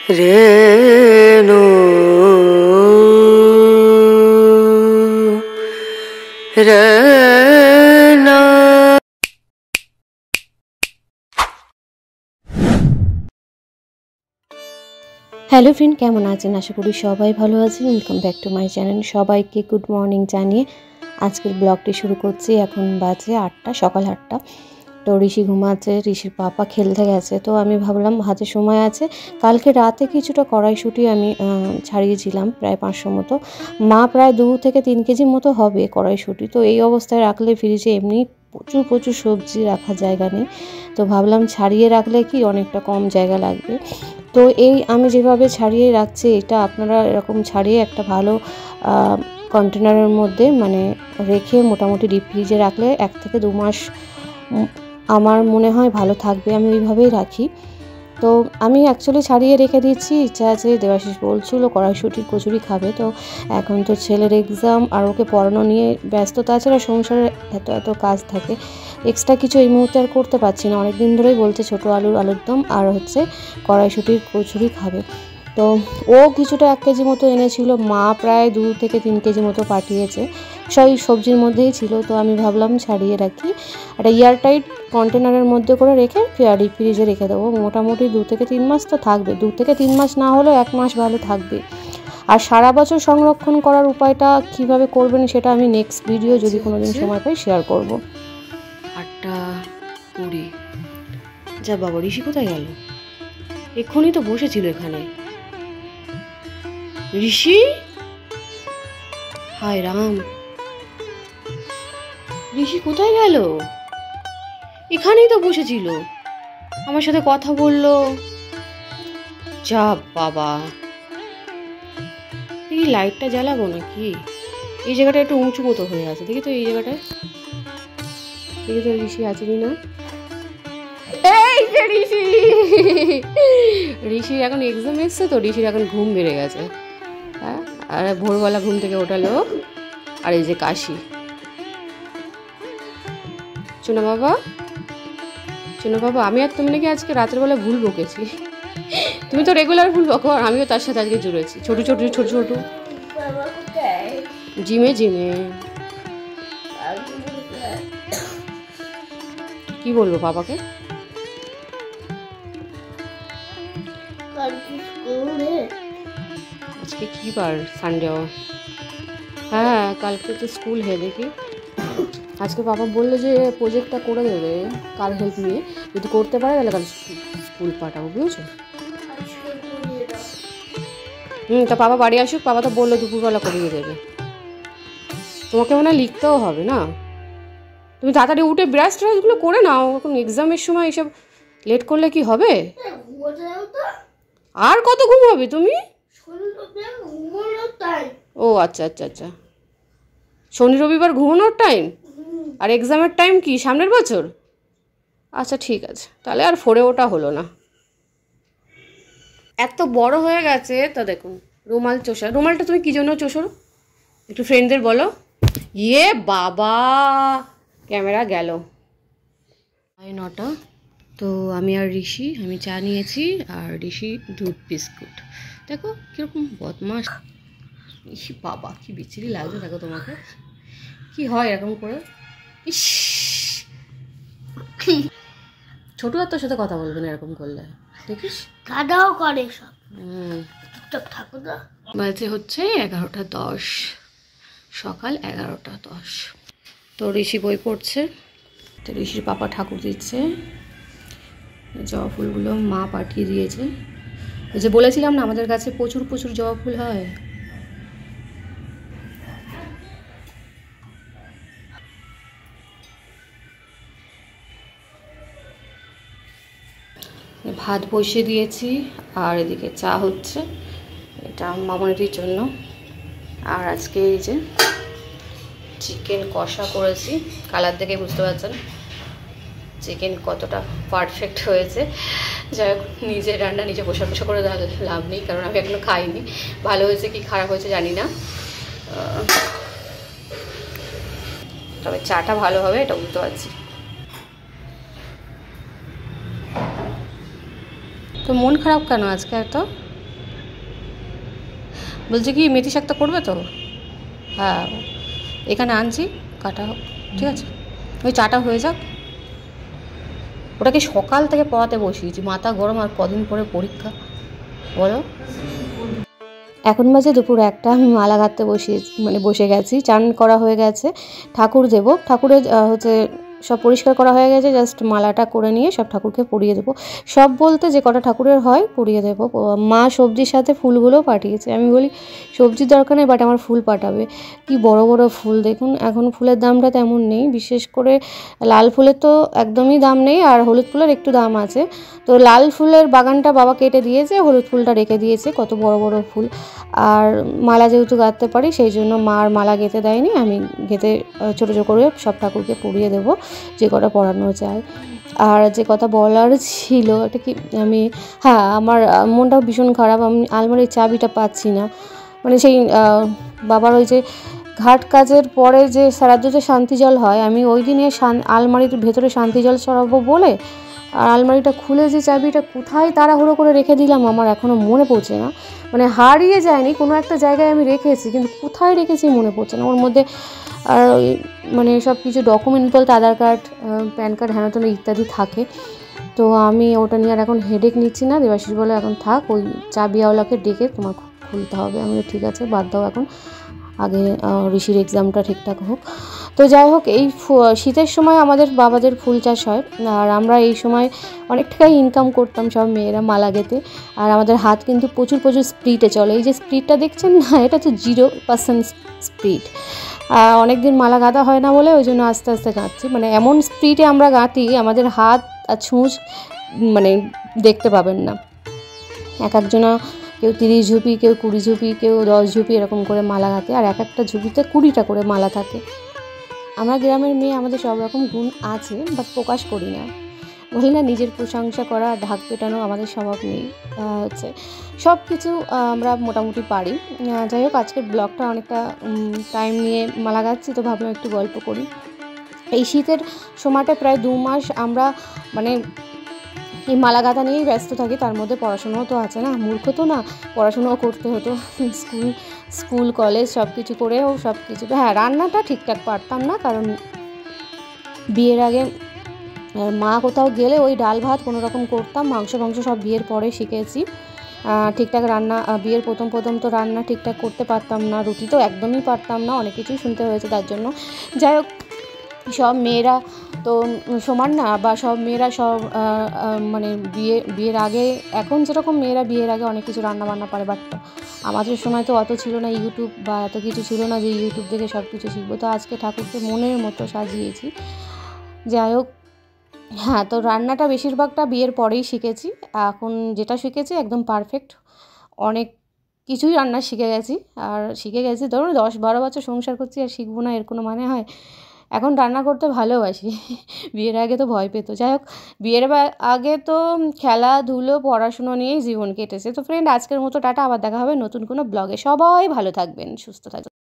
রেণু রেণা। Hello friend, কেমন আছেন? আশা করি সবাই ভালো আছেন। Welcome back to my channel. সবাইকে গুড মর্নিং জানিয়ে আজকের ব্লগটি শুরু করছি। এখন বাজে 8টা, সকাল 8টা। তো ঋষি ঘুমাচ্ছে, ঋষির পাপা খেলতে গেছে। তো আমি ভাবলাম হাতে সময় আছে, কালকে রাতে কিছুটা কড়াইশুঁটি আমি ছাড়িয়েছিলাম, প্রায় 500 মতো। মা প্রায় 2 থেকে 3 কেজি মতো হবে কড়াইশুঁটি। তো এই অবস্থায় রাখলে ফ্রিজে এমনি প্রচুর সবজি রাখার জায়গা নেই। তো ভাবলাম ছাড়িয়ে রাখলে কি অনেকটা কম জায়গা লাগবে। তো এই আমি যেভাবে ছাড়িয়ে রাখছি, এটা আপনারা এরকম ছাড়িয়ে একটা ভালো কন্টেনারের মধ্যে মানে রেখে মোটামুটি ডিপ ফ্রিজে রাখলে 1 থেকে 2 মাস আমার মনে হয় ভালো থাকবে। আমি ওইভাবেই রাখি। তো আমি অ্যাকচুয়ালি ছাড়িয়ে রেখে দিচ্ছি। ইচ্ছা আছে, দেবাশিস বলছিল কড়াইশুঁটির কচুরি খাবে। তো এখন তো ছেলের এক্সাম আর ওকে পড়ানো নিয়ে ব্যস্ত, তাছাড়া সংসারে এত কাজ থাকে, এক্সট্রা কিছু এই মুহূর্তে আর করতে পারছি না। অনেক দিন ধরেই বলছে ছোটো আলুর দম আর হচ্ছে কড়াইশুঁটির কচুরি খাবে। তো ও কিছুটা 1 কেজি মতো এনেছিল, মা প্রায় 2 থেকে 3 কেজি মতো পাঠিয়েছে, সব সবজির মধ্যেই ছিল। তো আমি ভাবলাম ছাড়িয়ে রাখি, একটা এয়ারটাইট কন্টেনারের মধ্যে করে রেখে ডিপ ফ্রিজে রেখে দেবো। মোটামুটি 2 থেকে 3 মাস তো থাকবে, 2 থেকে 3 মাস না হলেও 1 মাস ভালো থাকবে। আর সারা বছর সংরক্ষণ করার উপায়টা কিভাবে করবেন সেটা আমি নেক্সট ভিডিও যদি কোনোদিন সময় পাই শেয়ার করব। 8:20। যা বাবা, ঋষি কোথায় গেল? এক্ষুনি তো বসেছিল এখানে। ঋষি, হায় রাম, ঋষি কোথায় গেল? এখানেই তো বসেছিল, আমার সাথে কথা বললো। যা বাবা, এই লাইটটা জ্বালাবো নাকি? এই জায়গাটা একটু উঁচু মতো হয়ে আছে, দেখি তো এই জায়গাটায়, দেখি তো ঋষি আছে কিনা। এই যে ঋষি, ঋষির এখন এক্সাম এসছে তো, ঋষির এখন ঘুম বেড়ে গেছে। হ্যাঁ, আর ভোরবেলা ঘুম থেকে ওঠালো। আর এই যে কাশি। শোনো বাবা, আমি আর তুমি নাকি আজকে রাতের বেলা ভুল বকেছি। তুমি তো রেগুলার ভুল বকো, আর আমিও তার সাথে আজকে জুড়েছি। ছোট জিমে কি বলবো বাবাকে? আজকে কি বার? সানডে। হ্যাঁ, কালকে তো স্কুল হে। দেখি, আজকে বাবা বললো যে প্রজেক্টটা করে দেবে কার হেল্প নিয়ে, যদি করতে পারে তাহলে কাল স্কুল পাঠাবো, বুঝেছো? তা বাবা বাড়ি আসুক, বাবা তো বললো দুপুরবেলা করিয়ে দেবে। তোমাকে মনে হয় লিখতেও হবে না? তুমি তাড়াতাড়ি উঠে ব্রাশ ট্রাশগুলো করে নাও, এখন এক্সামের সময় এসব লেট করলে কি হবে? আর কত ঘুমাবে তুমি? ও আচ্ছা, শনি রবিবার ঘুমানোর টাইম, আর এক্সামের টাইম কি সামনের বছর? আচ্ছা ঠিক আছে, তাহলে আর 4-এ ওটা হলো না। এত বড় হয়ে গেছে তা দেখুন, রুমাল চোষা। রুমালটা তুমি কি জন্য চোষো একটু ফ্রেন্ডদের বলো। ইয়ে বাবা, ক্যামেরা গেল। 9টা। তো আমি আর ঋষি, আমি চা নিয়েছি আর ঋষি দুধ বিস্কুট। দেখো কিরকম বদমাস। ইস বাবা, কি বিচ্ছিরি লাগছে দেখো তোমাকে। কি হয় এরকম করে? ইস, ছোট আর তোর সাথে কথা বলবে না এরকম করলে, দেখিস কাদাও করে সব। ঠাকুর বাজে হচ্ছে 11:10, সকাল 11:10। তো ঋষি বই পড়ছে, তো ঋষির পাপা ঠাকুর দিচ্ছে। জবা ফুলগুলো মা পাঠিয়ে দিয়েছে। ওই যে বলেছিলাম না আমাদের কাছে প্রচুর জবা ফুল হয়। ভাত বসিয়ে দিয়েছি আর এদিকে চা হচ্ছে, এটা মামনির জন্য। আর আজকে এই যে চিকেন কষা করেছি, কালার দেখে বুঝতে পারছেন চিকেন কতটা পারফেক্ট হয়েছে। যাই হোক, নিজের রান্না নিজে বসা করে লাভ নেই, কারণ আমি এখনো খাইনি। ভালো হয়েছে কি খারাপ হয়েছে জানি না, তবে চাটা ভালো হবে এটা বুঝতে পারছি। তো মন খারাপ কেন আজকে এত? বলছে কি মেথি শাকটা করবে তো? হ্যাঁ, এখানে আনছি, কাটা হোক, ঠিক আছে? ওই চাটা হয়ে যাক। ওটাকে সকাল থেকে পড়াতে বসিয়েছি, মাথা গরম, আর কদিন পরে পরীক্ষা বলো। এখন বাজে দুপুর 1টা, আমি মালা গাঁথতে বসে গেছি। চান করা হয়ে গেছে, ঠাকুর দেবো। ঠাকুরের হচ্ছে সব পরিষ্কার করা হয়ে গেছে, জাস্ট মালাটা করে নিয়ে সব ঠাকুরকে পরিয়ে দেবো। সব বলতে যে কটা ঠাকুরের হয় পরিয়ে দেবো। মা সবজির সাথে ফুলগুলোও পাঠিয়েছে। আমি বলি সবজির দরকার নেই, বাট আমার ফুল পাঠাবে। কি বড় বড় ফুল দেখুন। এখন ফুলের দামটা তেমন নেই, বিশেষ করে লাল ফুলের তো একদমই দাম নেই, আর হলুদ ফুলের একটু দাম আছে। তো লাল ফুলের বাগানটা বাবা কেটে দিয়েছে, হলুদ ফুলটা রেখে দিয়েছে, কত বড় বড় ফুল। আর মালা যেহেতু গাঁথতে পারি সেই জন্য মা আর মালা গেঁথে দেয়নি, আমি গেঁথে ছোটো ছোটো করে সব ঠাকুরকে পরিয়ে দেবো, যে কটা পরানো যায়। আর যে কথা বলার ছিল এটা কি, হ্যাঁ, আমার মনটাও ভীষণ খারাপ। আমি আলমারির চাবিটা পাচ্ছি না। মানে সেই বাবার ওই যে ঘাট কাজের পরে যে শ্রাদ্ধতে শান্তি জল হয়, আমি ওই দিনে আলমারির ভেতরে শান্তি জল সরাবো বলে আর আলমারিটা খুলে যে চাবিটা কোথায় তাড়াহুড়ো করে রেখে দিলাম আমার এখনও মনে পড়ছে না। মানে হারিয়ে যায়নি, কোনো একটা জায়গায় আমি রেখেছি, কিন্তু কোথায় রেখেছি মনে পড়ছে না। ওর মধ্যে আর ওই মানে সব কিছু ডকুমেন্ট বলতে আধার কার্ড, প্যান কার্ড, হ্যান ত্যান ইত্যাদি থাকে। তো আমি ওটা নিয়ে আর এখন হেডেক নিচ্ছি না। দেবাশিস বলে এখন থাক, ওই চাবিওয়ালাকে ডেকে তোমার খুলতে হবে। আমি ঠিক আছে, বাদ দাও, এখন আগে ঋষির এক্সামটা ঠিকঠাক হোক। তো যাই হোক, এই শীতের সময় আমাদের বাবাদের ফুল চাষ হয়, আর আমরা এই সময় অনেক টাকাই ইনকাম করতাম সব মেয়েরা মালা গেঁথে। আর আমাদের হাত কিন্তু প্রচুর প্রচুর স্পিডে চলে। এই যে স্পিডটা দেখছেন না, এটা তো 0% স্পিড। অনেক দিন মালা গাঁথা হয় না বলে ওই জন্য আস্তে আস্তে গাঁথছি। মানে এমন স্পিডে আমরা গাঁথি, আমাদের হাত আর ছুঁচ মানে দেখতে পাবেন না। এক একজনা কেউ 30 ঝুপি, কেউ 20 ঝুপি, কেউ 10 ঝুপি এরকম করে মালা গাঁথে, আর এক একটা ঝুপিতে 20টা করে মালা থাকে। আমরা গ্রামের মেয়ে, আমাদের সব রকম গুণ আছে, বাট প্রকাশ করি না। বলি না, নিজের প্রশংসা করা, ঢাক পেটানো আমাদের স্বভাব নেই। হচ্ছে সব কিছু আমরা মোটামুটি পারি। যাই হোক, আজকের ব্লগটা অনেকটা টাইম নিয়ে মালা গাঁথছি, তো ভাবলাম একটু গল্প করি। এই শীতের সময়টা প্রায় 2 মাস আমরা মানে এই মালা গাঁথা নিয়েই ব্যস্ত থাকি। তার মধ্যে পড়াশোনাও তো আছে না, মূর্খ তো না, পড়াশোনাও করতে হতো। স্কুল কলেজ সব কিছু করেও সব কিছু, হ্যাঁ, রান্নাটা ঠিকঠাক পারতাম না, কারণ বিয়ের আগে মা কোথাও গেলে ওই ডাল ভাত কোনো রকম করতাম, মাংস সব বিয়ের পরে শিখেছি। ঠিকঠাক রান্না, বিয়ের প্রথম তো রান্না ঠিকঠাক করতে পারতাম না, রুটি তো একদমই পারতাম না, অনেক কিছুই শুনতে হয়েছে তার জন্য। যাই হোক, সব মেয়েরা তো সমান না, বা সব মেয়েরা সব মানে বিয়ের আগে, এখন যেরকম মেয়েরা বিয়ের আগে অনেক কিছু রান্নাবান্না পারে, বাট আমাদের সময় তো অত ছিল না ইউটিউব, বা এত কিছু ছিল না যে ইউটিউব দেখে সব কিছু শিখবো। তো আজকে ঠাকুরকে মনের মতো সাজিয়েছি। যাই হোক, হ্যাঁ, তো রান্নাটা বেশিরভাগটা বিয়ের পরেই শিখেছি। এখন যেটা শিখেছি একদম পারফেক্ট, অনেক কিছুই রান্না শিখে গেছি। ধরুন 10-12 বছর সংসার করছি, আর শিখবো না এর কোনো মানে হয়? এখন রান্না করতে ভালোবাসি। বিয়ের আগে তো ভয় পেতো। যাই হোক, বিয়ের আগে তো খেলাধুলো, পড়াশুনো নিয়েই জীবন কেটেছে। তো ফ্রেন্ড, আজকের মতো টাটা, আবার দেখা হবে নতুন কোনো ব্লগে। সবাই ভালো থাকবেন, সুস্থ থাকবেন।